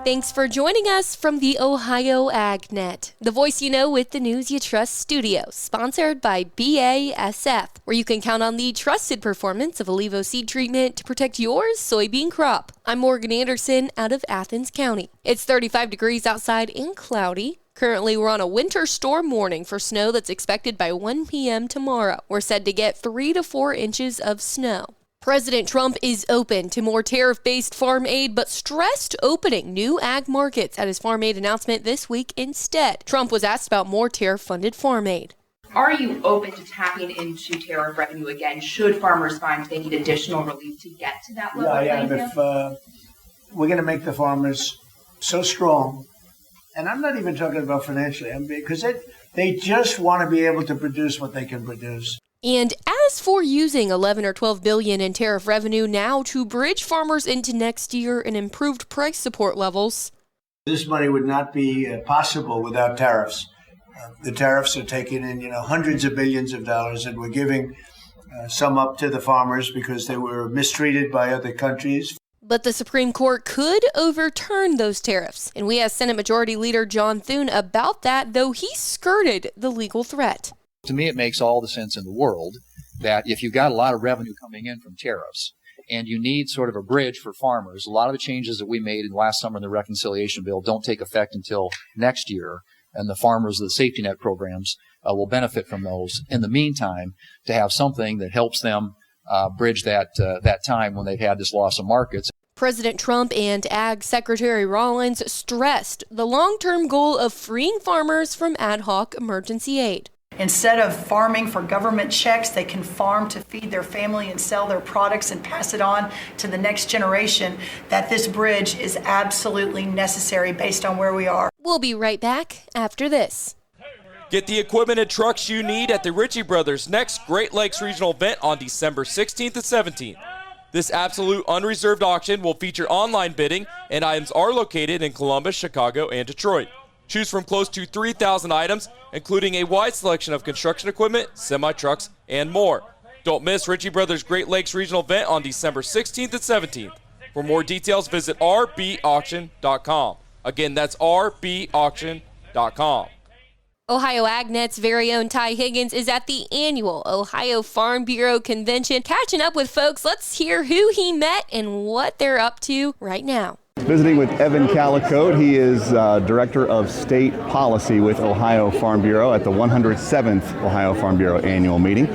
Thanks for joining us from the Ohio AgNet, the voice you know with the news you trust studio, sponsored by BASF, where you can count on the trusted performance of Olivo seed treatment to protect your soybean crop. I'm Morgan Anderson out of Athens County. It's 35 degrees outside and cloudy. Currently, we're on a winter storm warning for snow that's expected by 1 p.m. tomorrow. We're said to get 3 to 4 inches of snow. President Trump is open to more tariff-based farm aid, but stressed opening new ag markets at his farm aid announcement this week instead. Trump was asked about more tariff-funded farm aid. Are you open to tapping into tariff revenue again, should farmers find they need additional relief to get to that level? Yeah, if we're going to make the farmers so strong, and I'm not even talking about financially, because they just want to be able to produce what they can produce. And as for using $11 or $12 billion in tariff revenue now to bridge farmers into next year and improved price support levels, this money would not be possible without tariffs. The tariffs are taking in, hundreds of billions of dollars, and we're giving some up to the farmers because they were mistreated by other countries. But the Supreme Court could overturn those tariffs. And we asked Senate Majority Leader John Thune about that, though he skirted the legal threat. To me, it makes all the sense in the world that if you've got a lot of revenue coming in from tariffs and you need sort of a bridge for farmers, a lot of the changes that we made in last summer in the reconciliation bill don't take effect until next year, and the farmers of the safety net programs will benefit from those. In the meantime, to have something that helps them bridge that time when they've had this loss of markets. President Trump and Ag Secretary Rollins stressed the long-term goal of freeing farmers from ad hoc emergency aid. Instead of farming for government checks, they can farm to feed their family and sell their products and pass it on to the next generation, that this bridge is absolutely necessary based on where we are. We'll be right back after this. Get the equipment and trucks you need at the Ritchie Brothers' next Great Lakes Regional event on December 16th and 17th. This absolute unreserved auction will feature online bidding, and items are located in Columbus, Chicago, and Detroit. Choose from close to 3,000 items, including a wide selection of construction equipment, semi-trucks, and more. Don't miss Ritchie Brothers' Great Lakes Regional event on December 16th and 17th. For more details, visit rbauction.com. Again, that's rbauction.com. Ohio AgNet's very own Ty Higgins is at the annual Ohio Farm Bureau Convention. Catching up with folks, let's hear who he met and what they're up to right now. Visiting with Evan Calicote. He is Director of State Policy with Ohio Farm Bureau at the 107th Ohio Farm Bureau annual meeting.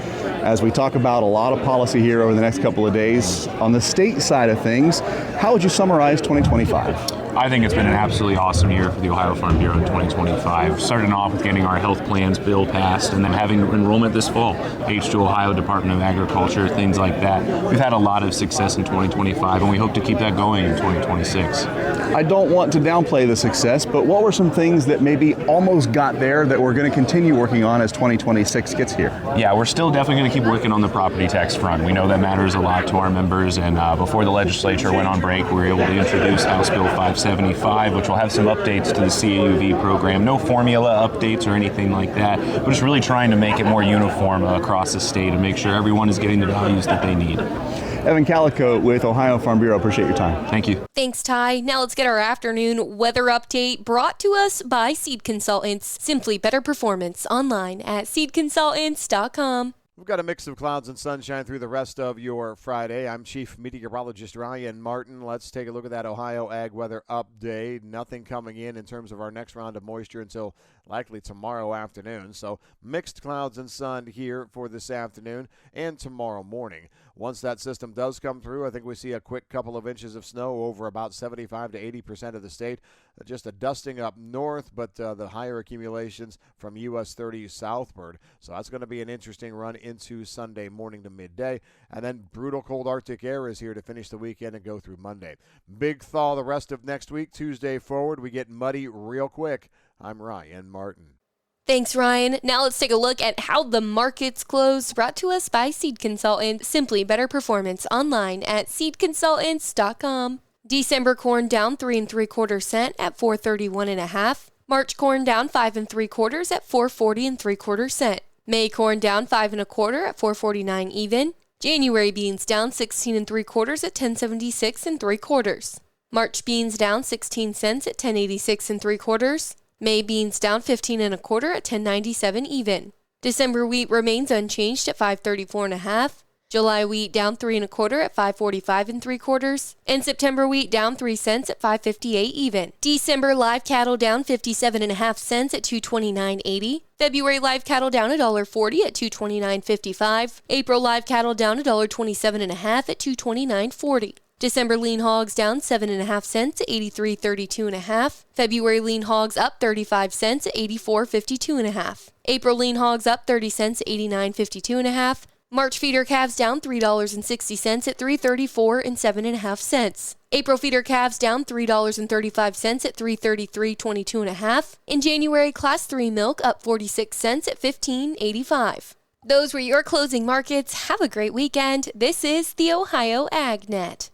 As we talk about a lot of policy here over the next couple of days, on the state side of things, how would you summarize 2025? I think it's been an absolutely awesome year for the Ohio Farm Bureau in 2025. Starting off with getting our health plans bill passed and then having enrollment this fall. H2 Ohio Department of Agriculture, things like that. We've had a lot of success in 2025 and we hope to keep that going in 2026. I don't want to downplay the success, but what were some things that maybe almost got there that we're going to continue working on as 2026 gets here? Yeah, we're still definitely going to keep working on the property tax front. We know that matters a lot to our members, and before the legislature went on break, we were able to introduce House Bill 575, which will have some updates to the CAUV program. No formula updates or anything like that, but just really trying to make it more uniform across the state and make sure everyone is getting the values that they need. Evan Calicote with Ohio Farm Bureau. Appreciate your time. Thank you. Thanks, Ty. Now let's get our afternoon weather update brought to us by Seed Consultants. Simply better performance online at seedconsultants.com. We've got a mix of clouds and sunshine through the rest of your Friday. I'm Chief Meteorologist Ryan Martin. Let's take a look at that Ohio Ag weather update. Nothing coming in terms of our next round of moisture until likely tomorrow afternoon. So mixed clouds and sun here for this afternoon and tomorrow morning. Once that system does come through, I think we see a quick couple of inches of snow over about 75 to 80% of the state. Just a dusting up north, but the higher accumulations from US 30 southward. So that's going to be an interesting run into Sunday morning to midday. And then brutal cold Arctic air is here to finish the weekend and go through Monday. Big thaw the rest of next week. Tuesday forward, we get muddy real quick. I'm Ryan Martin. Thanks, Ryan. Now let's take a look at how the markets close, brought to us by Seed Consultant. Simply better performance online at seedconsultants.com. December corn down 3 3/4 cents at $4.31.5. March corn down 5 3/4 at $4.40 3/4 cents. May corn down 5 1/4 at $4.49 even. January beans down 16 3/4 at $10.76 3/4. March beans down 16 cents at 10.86 3/4. May beans down 15 1/4 at 10.97 even. December wheat remains unchanged at 5.34 1/2. July wheat down 3 1/4 at 5.45 3/4, and September wheat down 3 cents at 5.58 even. December live cattle down 57 1/2 cents at 229.80. February live cattle down $1.40 at 229.55. April live cattle down $1.27 1/2 at 229.40. December lean hogs down 7 1/2 cents at 83.32 1/2. February lean hogs up 35 cents at 84.52 1/2. April lean hogs up 30 cents at 89.52 1/2. March feeder calves down $3.60 at 3.34 7 1/2 cents. April feeder calves down $3.35 at 3.33.22 1/2. In January, Class 3 milk up 46 cents at 15.85. Those were your closing markets. Have a great weekend. This is the Ohio AgNet.